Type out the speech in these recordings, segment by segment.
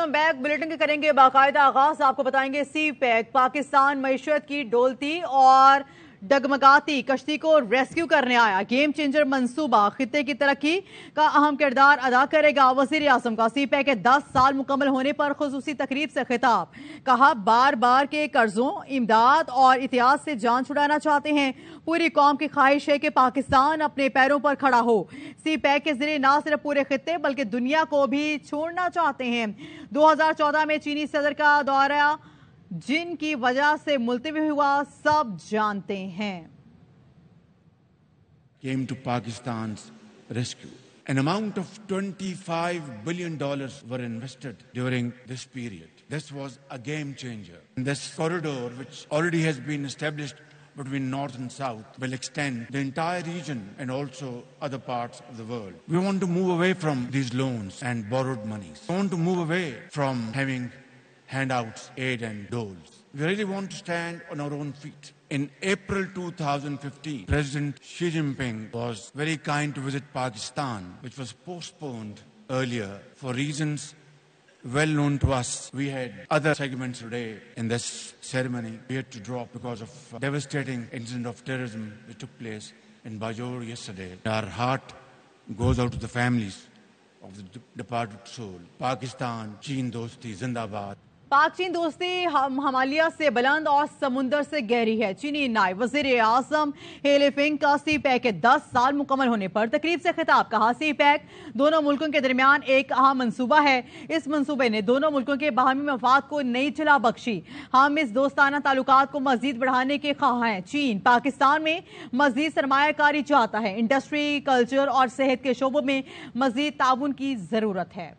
Welcome back. Bulletin کے کریں گے باقاعدہ آغاز. آپ کو بتائیں گے سی پیک پاکستان معیشت کی ڈولتی اور ڈگمگاتی کشتی کو ریسکیو کرنے آیا. گیم چینجر منصوبہ خطے کی ترقی کا اہم کردار ادا کرے گا. وزیر اعظم کا سی پیک کے 10 سال مکمل ہونے پر خصوصی تقریب سے خطاب. کہا بار بار کے قرضوں امداد اور اتحاد سے جان چھڑانا چاہتے ہیں. پوری قوم کی خواہش ہے کہ پاکستان اپنے پیروں پر کھڑا ہو. سی پیک کے ذریعے نہ صرف پورے خطے بلکہ دنیا کو بھی چھوڑنا چاہتے ہیں. 2014 میں چینی صدر کا دورہ جن کی وجہ سے ملتوی ہوا سب جانتے ہیں. Came to Pakistan's rescue. An amount of $25 billion were invested during this period. This was a game changer. This corridor, which already has been established between North and South, will extend the entire region and also other parts of the world. We want to move away from these loans and borrowed monies. We want to move away from having handouts, aid and doles. We really want to stand on our own feet. In April 2015, President Xi Jinping was very kind to visit Pakistan, which was postponed earlier for reasons well known to us. We had other segments today in this ceremony we had to drop because of a devastating incident of terrorism which took place in Bajor yesterday. Our heart goes out to the families of the departed soul. Pakistan, Cheen Dosti, Zindabad. پاک چین دوستی ہمالیہ سے بلند اور سمندر سے گہری ہے. چینی نائب وزیر اعظم ہی لینفنگ کا سی پیک کے 10 سال مکمل ہونے پر تقریب سے خطاب. کہا سی پیک دونوں ملکوں کے درمیان ایک اہم منصوبہ ہے. اس منصوبے نے دونوں ملکوں کے باہمی مفاد کو نئی چلا بخشی. ہم اس دوستانہ تعلقات کو مزید بڑھانے کے خواہاں ہیں. چین پاکستان میں مزید سرمایہ کاری چاہتا ہے. انڈسٹری، کلچر اور صحت کے شعبوں میں مزید تعاون کی ضرورت ہے.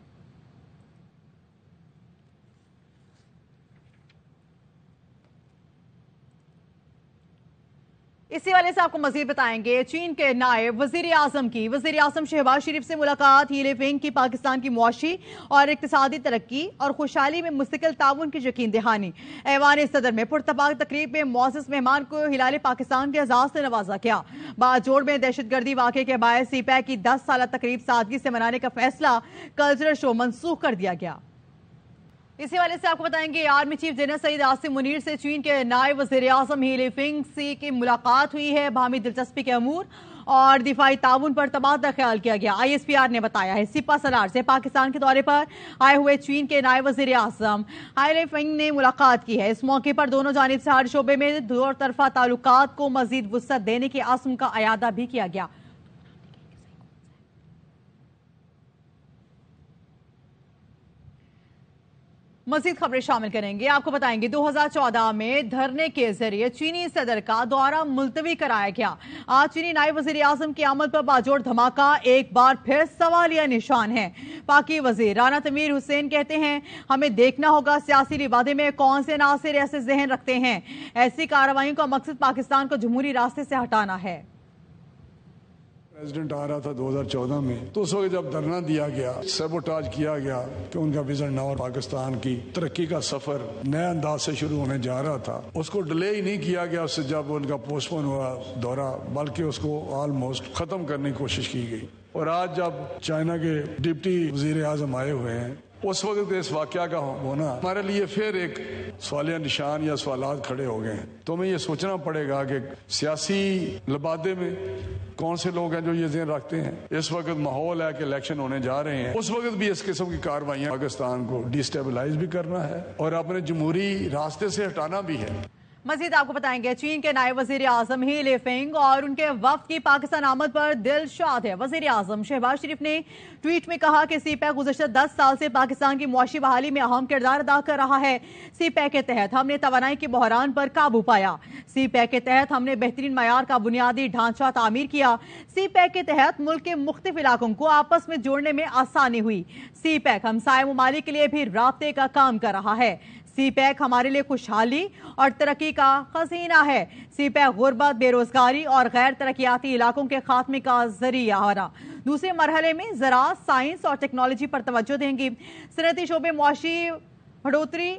اسی والے سے آپ کو مزید بتائیں گے چین کے نائب وزیر اعظم کی وزیر اعظم شہباز شریف سے ملاقات. ہی لینفنگ کی پاکستان کی معاشی اور اقتصادی ترقی اور خوشحالی میں مستقل تعاون کی یقین دہانی. ایوان صدر میں پرتپاک تقریب میں معزز مہمان کو ہلال پاکستان کے اعزاز سے نوازا گیا. باجوڑ میں دہشت گردی واقعے کے باعث سی پیک کی 10 سالہ تقریب سادگی سے منانے کا فیصلہ کلچرل شو منسوخ کر دیا گیا. اسی والے سے آپ کو بتائیں گے آرمی چیف جنرل سعید عاصم منیر سے چین کے نائب وزیر اعظم ہی لینفنگ سے کی ملاقات ہوئی ہے. باہمی دلچسپی کے امور اور دفاعی تعاون پر تبادلہ خیال کیا گیا. آئی ایس پی آر نے بتایا ہے سپہ سالار سے پاکستان کے دورے پر آئے ہوئے چین کے نائب وزیر اعظم ہی لینفنگ نے ملاقات کی ہے. اس موقع پر دونوں جانب سے ہر شعبے میں دو طرفہ تعلقات کو مزید وسعت دینے کے عزم کا اعادہ بھی کیا گیا. مزید خبریں شامل کریں گے. آپ کو بتائیں گے 2014 میں دھرنے کے ذریعے چینی صدر کا دورہ ملتوی کرایا گیا. آج چینی نائب وزیر اعظم کی آمد پر باجوڑ دھماکہ ایک بار پھر سوالیہ نشان ہے. پاکی وزیر رانا تنویر حسین کہتے ہیں ہمیں دیکھنا ہوگا سیاسی لبادے میں کون سے عناصر ایسے ذہن رکھتے ہیں. ایسی کارروائیوں کا مقصد پاکستان کو جمہوری راستے سے ہٹانا ہے. پریزیڈنٹ آ رہا تھا 2014 میں تو اس وقت جب دھرنا دیا گیا سیبوٹاج کیا گیا کہ ان کا وزن اور پاکستان کی ترقی کا سفر نئے انداز سے شروع ہونے جا رہا تھا. اس کو ڈیلے ہی نہیں کیا گیا اس سے جب ان کا پوسٹ پون ہوا دورہ بلکہ اس کو آلموسٹ ختم کرنے کی کوشش کی گئی. اور آج جب چائنا کے ڈپٹی وزیر اعظم آئے ہوئے ہیں اس وقت اس واقعہ کا ہونا ہمارے لیے پھر ایک سوالیہ نشان یا سوالات کھڑے ہو گئے ہیں. تو ہمیں یہ سوچنا پڑے گا کہ سیاسی لبادے میں کون سے لوگ ہیں جو یہ ذہن رکھتے ہیں. اس وقت ماحول ہے کہ الیکشن ہونے جا رہے ہیں. اس وقت بھی اس قسم کی کاروائیاں پاکستان کو ڈی اسٹیبلائز بھی کرنا ہے اور اپنے جمہوری راستے سے ہٹانا بھی ہے. مزید آپ کو بتائیں گے چین کے نائب وزیر اعظم ہی لینفنگ اور ان کے وفد کی پاکستان آمد پر دل شاد ہے. وزیر اعظم شہباز شریف نے ٹویٹ میں کہا کہ سی پیک گزشتہ 10 سال سے پاکستان کی معاشی بحالی میں اہم کردار ادا کر رہا ہے. سی پیک کے تحت ہم نے توانائی کے بحران پر قابو پایا. سی پیک کے تحت ہم نے بہترین معیار کا بنیادی ڈھانچہ تعمیر کیا. سی پیک کے تحت ملک کے مختلف علاقوں کو آپس میں جوڑنے میں آسانی ہوئی. سی پیک ہمسائے ممالک کے لیے بھی رابطے کا کام کر رہا ہے. سی پیک ہمارے لیے خوشحالی اور ترقی کا خزینہ ہے. سی پیک غربت، بے روزگاری اور غیر ترقیاتی علاقوں کے خاتمے کا ذریعہ رہا. دوسرے مرحلے میں زراعت، سائنس اور ٹیکنالوجی پر توجہ دیں گی. صنعتی شعبے معاشی بڑھوتری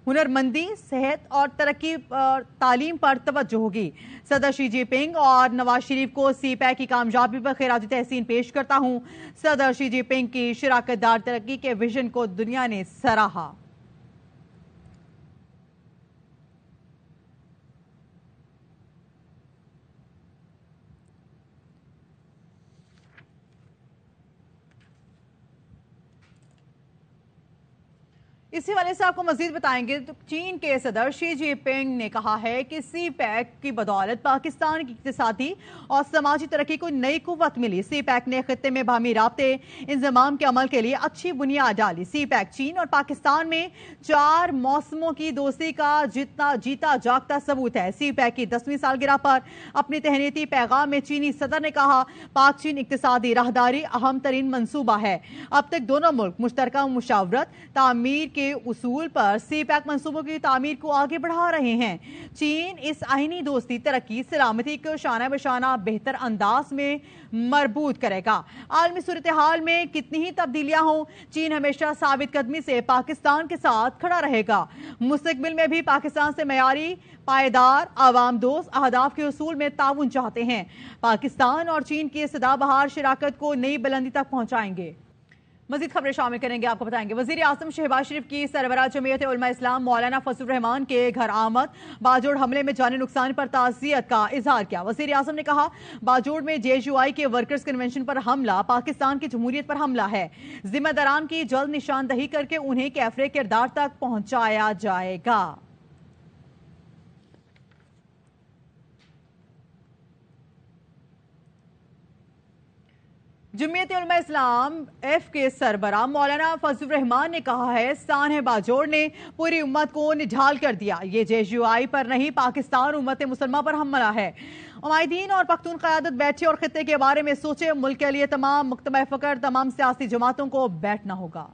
ہنرمندی، صحت اور ترقی اور تعلیم پر توجہ ہوگی۔ صدر شی جن پنگ اور نواز شریف کو سی پیک کی کامیابی پر خراج تحسین پیش کرتا ہوں۔ صدر شی جن پنگ کی شراکت دار ترقی کے ویژن کو دنیا نے سراہا۔ اسی والے سے آپ کو مزید بتائیں گے تو چین کے صدر شی جن پنگ نے کہا ہے کہ سی پیک کی بدولت پاکستان کی اقتصادی اور سماجی ترقی کو نئی قوت ملی۔ سی پیک نے خطے میں باہمی رابطے انضمام کے عمل کے لیے اچھی بنیاد ڈالی۔ سی پیک چین اور پاکستان میں 4 موسموں کی دوستی کا جیتا جاگتا ثبوت ہے۔ سی پیک کی 10ویں سالگرہ پر اپنی تہنیتی پیغام میں چینی صدر نے کہا، پاک چین اقتصادی راہداری اہم ترین منصوبہ ہے۔ اب تک دونوں ملک مشترکہ مشاورت تعمیر کے اصول پر سی پیک منصوبوں کی تعمیر کو آگے بڑھا رہے ہیں۔ چین اس آئینی دوستی ترقی سلامتی کو شانہ بشانہ بہتر انداز میں مربوط کرے گا۔ عالمی صورتحال میں کتنی ہی تبدیلیاں ہوں، چین ہمیشہ ثابت قدمی سے پاکستان کے ساتھ کھڑا رہے گا۔ مستقبل میں بھی پاکستان سے معیاری، پائیدار، عوام دوست اہداف کے حصول میں تعاون چاہتے ہیں۔ پاکستان اور چین کی سدا بہار شراکت کو نئی بلندی تک پہنچائیں گے۔ مزید خبریں شامل کریں گے، آپ کو بتائیں گے وزیر اعظم شہباز شریف کی سربراہ جمعیت علماء اسلام مولانا فضل الرحمان کے گھر آمد، باجوڑ حملے میں جانی نقصان پر تعزیت کا اظہار کیا۔ وزیر اعظم نے کہا، باجوڑ میں JUI کے ورکرز کنونشن پر حملہ پاکستان کی جمہوریت پر حملہ ہے، ذمہ داران کی جلد نشاندہی کر کے انہیں کیفر کردار تک پہنچایا جائے گا۔ جمعیت علماء اسلام ایف کے سربراہ مولانا فضل الرحمان نے کہا ہے، سانحہ باجوڑ نے پوری امت کو نڈھال کر دیا۔ یہ JUI پر نہیں، پاکستان امت مسلمہ پر حملہ ہے۔ عمائدین اور پختون قیادت بیٹھے اور خطے کے بارے میں سوچے، ملک کے لیے تمام مجتمع فکر تمام سیاسی جماعتوں کو بیٹھنا ہوگا۔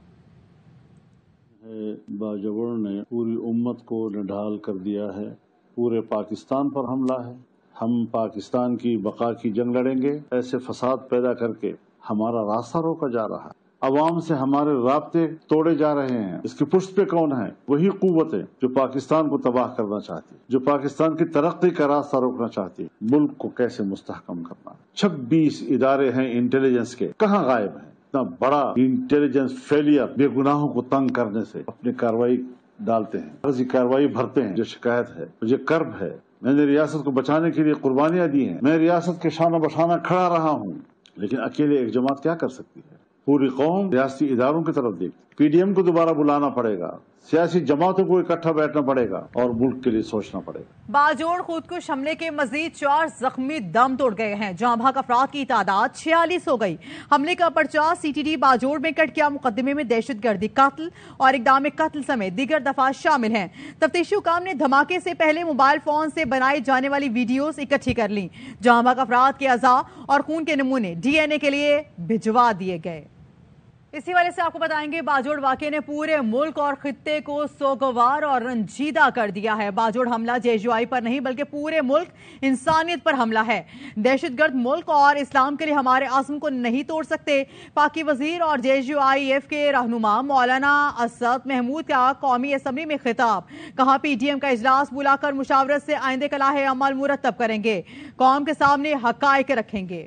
باجوڑ نے پوری امت کو نڈھال کر دیا ہے، پورے پاکستان پر حملہ ہے۔ ہم پاکستان کی بقا کی جنگ لڑیں گے، ایسے فساد پیدا کر کے ہمارا راستہ روکا جا رہا ہے، عوام سے ہمارے رابطے توڑے جا رہے ہیں۔ اس کی پشت پہ کون ہے؟ وہی قوتیں جو پاکستان کو تباہ کرنا چاہتی، جو پاکستان کی ترقی کا راستہ روکنا چاہتی۔ ملک کو کیسے مستحکم کرنا؟ 26 ادارے ہیں انٹیلیجنس کے، کہاں غائب ہیں؟ اتنا بڑا انٹیلیجنس فیلئر بے گناہوں کو تنگ کرنے سے اپنی کارروائی ڈالتے ہیں، فرضی کارروائی بھرتے ہیں۔ جو شکایت ہے، مجھے کرب ہے، میں نے ریاست کو بچانے کے لیے قربانیاں دی ہیں، میں ریاست کے شانہ بشانہ کھڑا رہا ہوں، لیکن اکیلے ایک جماعت کیا کر سکتی ہے؟ پوری قوم ریاستی اداروں کی طرف دیکھتی۔ PDM کو دوبارہ بلانا پڑے گا، سیاسی جماعتوں کو اکٹھا بیٹھنا پڑے گا اور ملک کے لیے سوچنا پڑے گا۔ باجوڑ خودکش حملے کے مزید 4 زخمی دم توڑ گئے ہیں، جاں بحق افراد کی تعداد 46 ہو گئی۔ حملے کا پرچہ CTD باجوڑ میں کٹ گیا، مقدمے میں دہشت گردی، قتل اور اقدام قتل سمیت دیگر دفعات شامل ہیں۔ تفتیشی حکام نے دھماکے سے پہلے موبائل فون سے بنائی جانے والی ویڈیوز اکٹھی کر لیں۔ جاں بحق افراد کے اعضاء اور خون کے نمونے DNA کے لیے بھجوا دیے گئے۔ اسی والے سے آپ کو بتائیں گے، باجوڑ واقعے نے پورے ملک اور خطے کو سوگوار اور رنجیدہ کر دیا ہے۔ باجوڑ حملہ JUI پر نہیں بلکہ پورے ملک انسانیت پر حملہ ہے۔ دہشت گرد ملک اور اسلام کے لیے ہمارے عزم کو نہیں توڑ سکتے۔ پاکی وزیر اور JUIF کے رہنما مولانا اسد محمود کا قومی اسمبلی میں خطاب، کہا PDM کا اجلاس بلا کر مشاورت سے آئندہ کا لائحہ عمل مرتب کریں گے، قوم کے سامنے حقائق رکھیں گے۔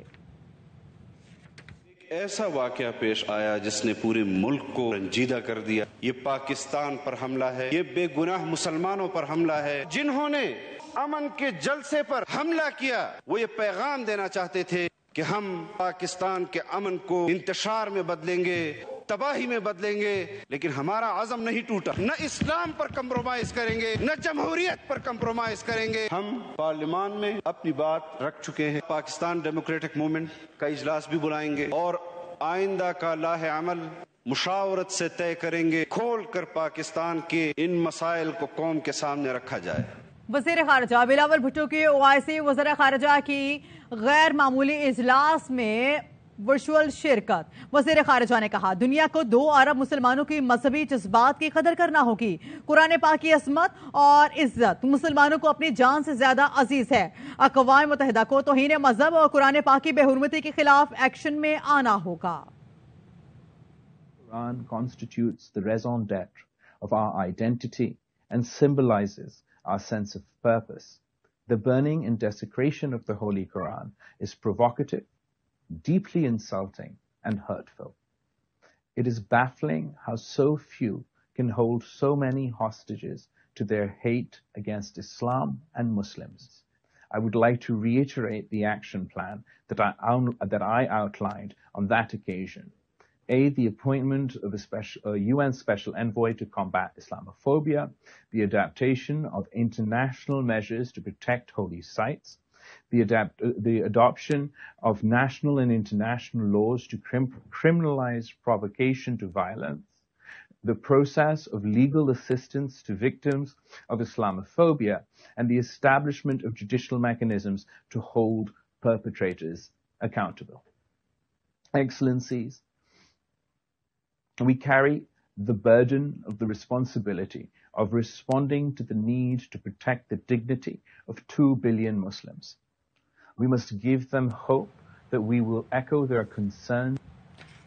ایسا واقعہ پیش آیا جس نے پورے ملک کو رنجیدہ کر دیا۔ یہ پاکستان پر حملہ ہے، یہ بے گناہ مسلمانوں پر حملہ ہے۔ جنہوں نے امن کے جلسے پر حملہ کیا، وہ یہ پیغام دینا چاہتے تھے کہ ہم پاکستان کے امن کو انتشار میں بدلیں گے، تباہی میں بدلیں گے، لیکن ہمارا عزم نہیں ٹوٹا۔ نہ اسلام پر کمپرومائز کریں گے، نہ جمہوریت پر کمپرومائز کریں گے۔ ہم پارلیمان میں اپنی بات رکھ چکے ہیں، پاکستان ڈیموکریٹک موومنٹ کا اجلاس بھی بلائیں گے اور آئندہ کا لائحہ عمل مشاورت سے طے کریں گے، کھول کر پاکستان کے ان مسائل کو قوم کے سامنے رکھا جائے۔ وزیر خارجہ بلاول بھٹو کی OIC وزیر خارجہ کی غیر معمولی اجلاس میں ورچوئل شرکت۔ وزیر خارجہ نے کہا، دنیا کو 2 ارب مسلمانوں کی مذہبی جذبات کی قدر کرنا ہوگی۔ قرآن پاک کی عصمت اور عزت مسلمانوں کو اپنی جان سے زیادہ عزیز ہے۔ اقوام متحدہ کو توہین مذہب اور قرآن پاک کی بے حرمتی کے خلاف ایکشن میں آنا ہوگا۔ Quran constitutes the raison d'être of our identity and symbolizes our sense of purpose. The burning and desecration of the Holy Quran is provocative, deeply insulting, and hurtful. It is baffling how so few can hold so many hostages to their hate against Islam and Muslims. I would like to reiterate the action plan that I outlined on that occasion. A, the appointment of a UN Special Envoy to combat Islamophobia, the adaptation of international measures to protect holy sites, the adoption of national and international laws to criminalize provocation to violence, the process of legal assistance to victims of Islamophobia, and the establishment of judicial mechanisms to hold perpetrators accountable. Excellencies, we carry the burden of the responsibility of responding to the need to protect the dignity of 2 billion Muslims. We must give them hope that we will echo their concerns.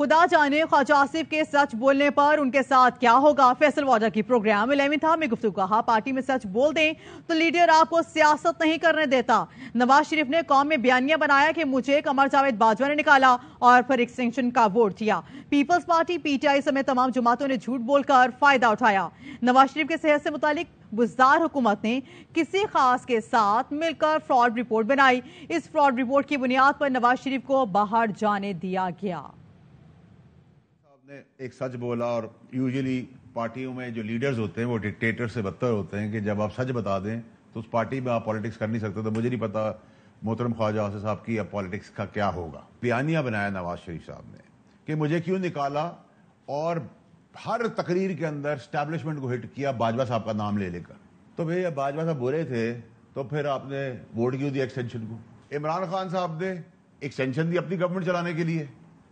خدا جانے خواجہ آصف کے سچ بولنے پر ان کے ساتھ کیا ہوگا. فیصل واڈا کی programme 11 میں گفتگو. کہا پارٹی میں سچ بول دیں تو لیڈر آپ کو سیاست نہیں کرنے دیتا. نواز شریف نے قوم میں بیانیہ بنایا کہ مجھے قمر جاوید باجوہ نے نکالا اور پھر ایکسٹینشن کا ووٹ دیا. Peoples Party P T I سمیت تمام جماعتوں نے جھوٹ بول کر فائدہ اٹھایا. نواز شریف کے صحت سے متعلق بزدار حکومت نے کسی خاص کے ساتھ مل کر فراڈ رپورٹ بنائی. اس فراڈ رپورٹ کی بنیاد پر نواز شریف کو باہر جانے دیا گیا. نے ایک سچ بولا, اور یوزلی پارٹیوں میں جو لیڈرز ہوتے ہیں وہ ڈکٹیٹر سے بدتر ہوتے ہیں کہ جب آپ سچ بتا دیں تو اس پارٹی میں آپ پالیٹکس کر نہیں سکتے. تو مجھے نہیں پتا محترم خواجہ آصف صاحب کی اب پالیٹکس کا کیا ہوگا. بیانیہ بنایا نواز شریف صاحب نے کہ مجھے کیوں نکالا, اور ہر تقریر کے اندر اسٹیبلشمنٹ کو ہٹ کیا باجوہ صاحب کا نام لے لے کر. تو بھئی باجوہ صاحب برے تھے تو پھر آپ نے ووٹ کیوں دیا ایکسٹینشن کو. عمران خان صاحب نے ایکسٹینشن دی اپنی گورنمنٹ چلانے کے لیے.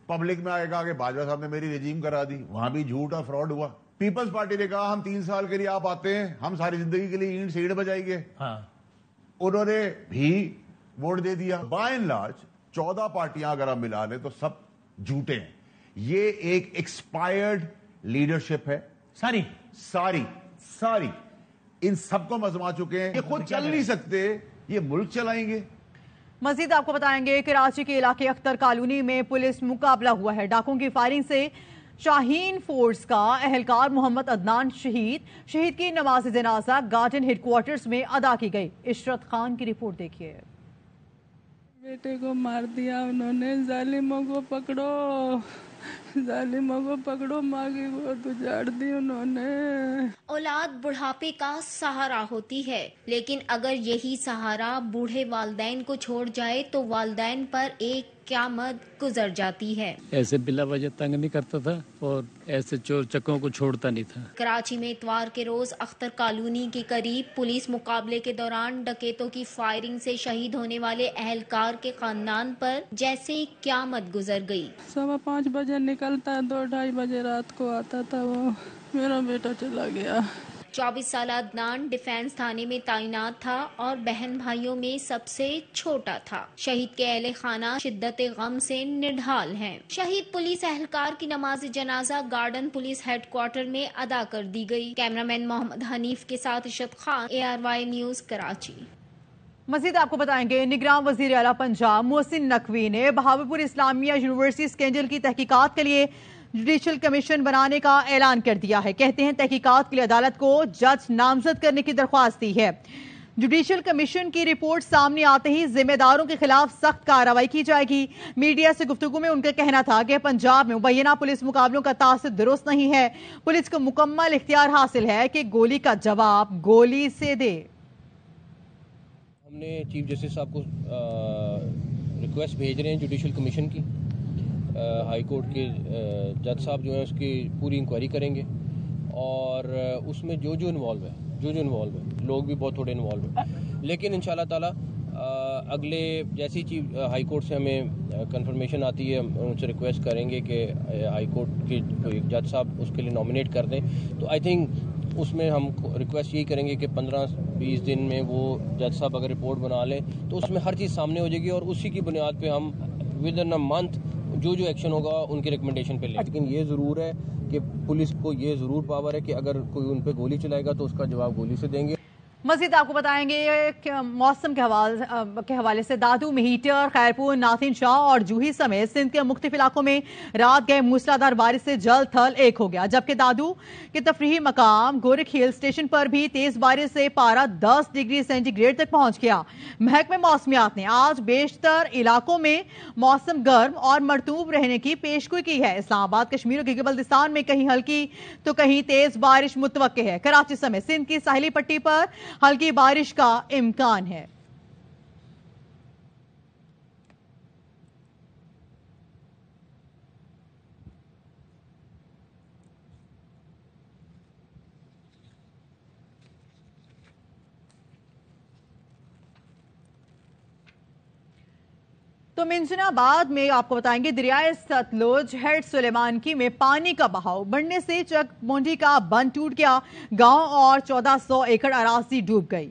پبلک میں آئے گا کہ باجوہ صاحب نے میری رجیم کرا دی, وہاں بھی جھوٹ اور فراڈ ہوا. پیپلز پارٹی نے کہا ہم 3 سال کے لیے آپ آتے ہیں, ہم ساری زندگی کے لیے اینٹ سیڑ بجائیں گے. انہوں نے بھی ووٹ دے دیا. بائی اینڈ لارج 14 پارٹیاں اگر ہم ملا لیں تو سب جھوٹے ہیں. یہ ایک ایکسپائرڈ لیڈرشپ ہے. ساری ان سب کو مزما چکے ہیں. یہ خود چل نہیں سکتے, یہ ملک چلائیں گے. مزید آپ کو بتائیں گے کراچی کے علاقے اختر کالونی میں پولیس مقابلہ ہوا ہے. ڈاکوں کی فائرنگ سے شاہین فورس کا اہلکار محمد عدنان شہید کی نماز جنازہ گارڈن ہیڈ کوارٹرز میں ادا کی گئی. عشرت خان کی رپورٹ دیکھیے. بیٹے کو مار دیا انہوں نے. ظالموں کو پکڑو, ظالموں کو پکڑو, ماں کی گود اجاڑ دی انہوں نے. اولاد بڑھاپے کا سہارا ہوتی ہے, لیکن اگر یہی سہارا بوڑھے والدین کو چھوڑ جائے تو والدین پر ایک قیامت گزر جاتی ہے. ایسے بلا وجہ تنگ نہیں کرتا تھا اور ایسے چور چکوں کو چھوڑتا نہیں تھا. کراچی میں اتوار کے روز اختر کالونی کے قریب پولیس مقابلے کے دوران ڈکیتوں کی فائرنگ سے شہید ہونے والے اہلکار کے خاندان پر جیسے قیامت گزر گئی. 5:15 بجے نکلتا, 2-2:30 بجے رات کو آتا تھا. وہ میرا بیٹا چلا گیا. 24 سالہ عدنان ڈیفینس تھانے میں تعینات تھا اور بہن بھائیوں میں سب سے چھوٹا تھا. شہید کے اہل خانہ شدت غم سے نڈھال ہیں. شہید پولیس اہلکار کی نماز جنازہ گارڈن پولیس ہیڈ کوارٹر میں ادا کر دی گئی. کیمرامین محمد حنیف کے ساتھ عشرت خان, ARY نیوز کراچی. مزید آپ کو بتائیں گے نگراں وزیر اعلیٰ پنجاب محسن نقوی نے بہاولپور اسلامیہ یونیورسٹی اسکینڈل کی تحقیقات کے لیے جوڈیشل کمیشن بنانے کا اعلان کر دیا ہے. کہتے ہیں تحقیقات کے لیے عدالت کو جج نامزد کرنے کی درخواست دی ہے. جوڈیشل کمیشن کی رپورٹ سامنے آتے ہی ذمہ داروں کے خلاف سخت کارروائی کی جائے گی. میڈیا سے گفتگو میں ان کا کہنا تھا کہ پنجاب میں مبینہ پولیس مقابلوں کا تاثر درست نہیں ہے. پولیس کو مکمل اختیار حاصل ہے کہ گولی کا جواب گولی سے دے. ہم نے چیف جسٹس صاحب کو ریکویسٹ بھیج رہے ہیں جوڈیشل کمیشن کی. ہائی کورٹ کے جج صاحب جو ہیں اس کی پوری انکوائری کریں گے, اور اس میں جو انوالو ہے لوگ بھی بہت تھوڑے انوالو ہیں, لیکن انشاءاللہ تعالی اگلے جیسی چیف ہائی کورٹ سے ہمیں کنفرمیشن آتی ہے ان سے ریکویسٹ کریں گے کہ ہائی کورٹ کے کوئی جج صاحب اس کے لیے نامنیٹ کر دیں. تو آئی تھنک اس میں ہم ریکویسٹ یہی کریں گے کہ 15-20 دن میں وہ جج صاحب اگر رپورٹ بنا لیں تو اس میں ہر چیز سامنے ہو جائے گی, اور اسی کی بنیاد پہ ہم ود ان اے منتھ جو ایکشن ہوگا ان کی ریکمنڈیشن پہ لیں. لیکن یہ ضرور ہے کہ پولیس کو یہ ضرور پاور ہے کہ اگر کوئی ان پہ گولی چلائے گا تو اس کا جواب گولی سے دیں گے. مزید آپ کو بتائیں گے موسم کے حوالے سے دادو, مہیٹر, خیرپور, ناطن شاہ اور جوہی سمیت سندھ کے مختلف علاقوں میں رات گئے موسلادھار بارش سے جل تھل ایک ہو گیا, جبکہ دادو کے تفریحی مقام گورکھ ہل اسٹیشن پر بھی تیز بارش سے پارہ 10 ڈگری سینٹی گریڈ تک پہنچ گیا. محکمہ موسمیات نے آج بیشتر علاقوں میں موسم گرم اور مرطوب رہنے کی پیشگوئی کی ہے. اسلام آباد, کشمیر اور گلگت بلتستان میں کہیں ہلکی تو کہیں تیز بارش متوقع ہے. کراچی سمیت سندھ کی ساحلی پٹی پر ہلکی بارش کا امکان ہے. تو منجن آباد میں آپ کو بتائیں گے دریائے ستلج ہیڈ سلیمانکی میں پانی کا بہاؤ بڑھنے سے چک مونڈی کا بند ٹوٹ گیا. گاؤں اور 1400 ایکڑ اراضی ڈوب گئی.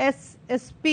SSP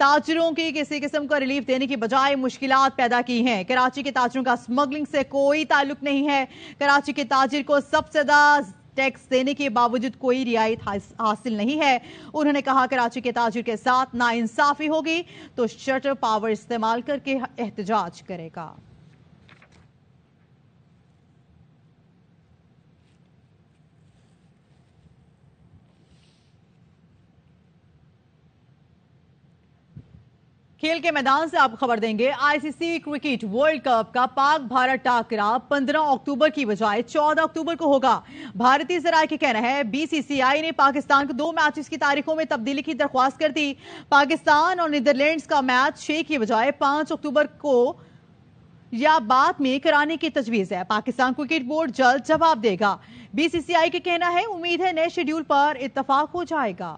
تاجروں کی کسی قسم کا ریلیف دینے کی بجائے مشکلات پیدا کی ہیں. کراچی کے تاجروں کا اسمگلنگ سے کوئی تعلق نہیں ہے. کراچی کے تاجر کو سب سے زیادہ ٹیکس دینے کے باوجود کوئی رعایت حاصل نہیں ہے. انہوں نے کہا کراچی کے تاجر کے ساتھ ناانصافی ہوگی تو شٹر پاور استعمال کر کے احتجاج کرے گا. کھیل کے میدان سے آپ خبر دیں گے. آئی سی سی کرکٹ ورلڈ کپ کا پاک بھارت ٹاکرا 15 اکتوبر کی بجائے 14 اکتوبر کو ہوگا. بھارتی ذرائع کا کہنا ہے بی سی سی آئی نے پاکستان کو 2 میچز کی تاریخوں میں تبدیلی کی درخواست کر دی. پاکستان اور نیدرلینڈز کا میچ 6 کی بجائے 5 اکتوبر کو یا بعد میں کرانے کی تجویز ہے. پاکستان کرکٹ بورڈ جلد جواب دے گا. بی سی سی آئی کا کہنا ہے امید ہے نئے شیڈول پر اتفاق ہو جائے گا.